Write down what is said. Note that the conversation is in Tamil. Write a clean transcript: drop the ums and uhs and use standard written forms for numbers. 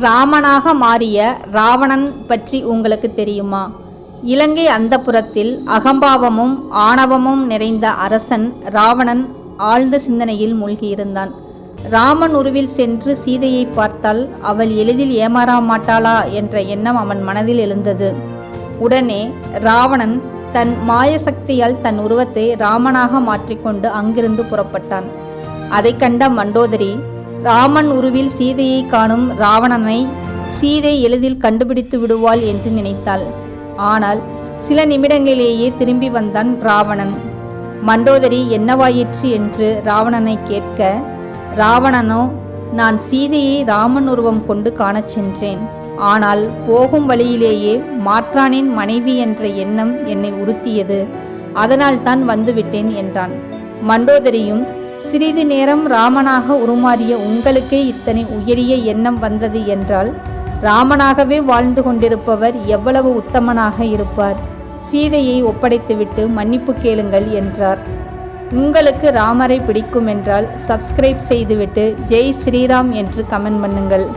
ராமனாக மாறிய ராவணன் பற்றி உங்களுக்கு தெரியுமா? இலங்கை அந்தப்புரத்தில் அகம்பாவமும் ஆணவமும் நிறைந்த அரசன் ராவணன் ஆழ்ந்த சிந்தனையில் மூழ்கியிருந்தான். ராமன் உருவில் சென்று சீதையை பார்த்தால் அவள் எளிதில் ஏமாற மாட்டாளா என்ற எண்ணம் அவன் மனதில் எழுந்தது. உடனே ராவணன் தன் மாயசக்தியால் தன் உருவத்தை ராமனாக மாற்றிக்கொண்டு அங்கிருந்து புறப்பட்டான். அதை கண்ட மண்டோதரி ராமன் உருவில் சீதையை காணும் ராவணனை சீதை எளிதில் கண்டுபிடித்து விடுவாள் என்று நினைத்தாள். ஆனால் சில நிமிடங்களிலேயே திரும்பி வந்தான் ராவணன். மண்டோதரி என்னவாயிற்று என்று ராவணனை கேட்க, ராவணனோ, நான் சீதையை ராமன் உருவம் கொண்டு காணச் சென்றேன். ஆனால் போகும் வழியிலேயே மாற்றானின் மனைவி என்ற எண்ணம் என்னை உறுத்தியது. அதனால் தான் வந்துவிட்டேன் என்றான். மண்டோதரியும், சிறிது நேரம் ராமனாக உருமாறிய உங்களுக்கே இத்தனை உயரிய எண்ணம் வந்தது என்றால் ராமனாகவே வாழ்ந்து கொண்டிருப்பவர் எவ்வளவு உத்தமனாக இருப்பார். சீதையை ஒப்படைத்துவிட்டு மன்னிப்பு கேளுங்கள் என்றார். உங்களுக்கு ராமரை பிடிக்கும் என்றால் சப்ஸ்கிரைப் செய்துவிட்டு ஜெய் ஸ்ரீராம் என்று கமெண்ட் பண்ணுங்கள்.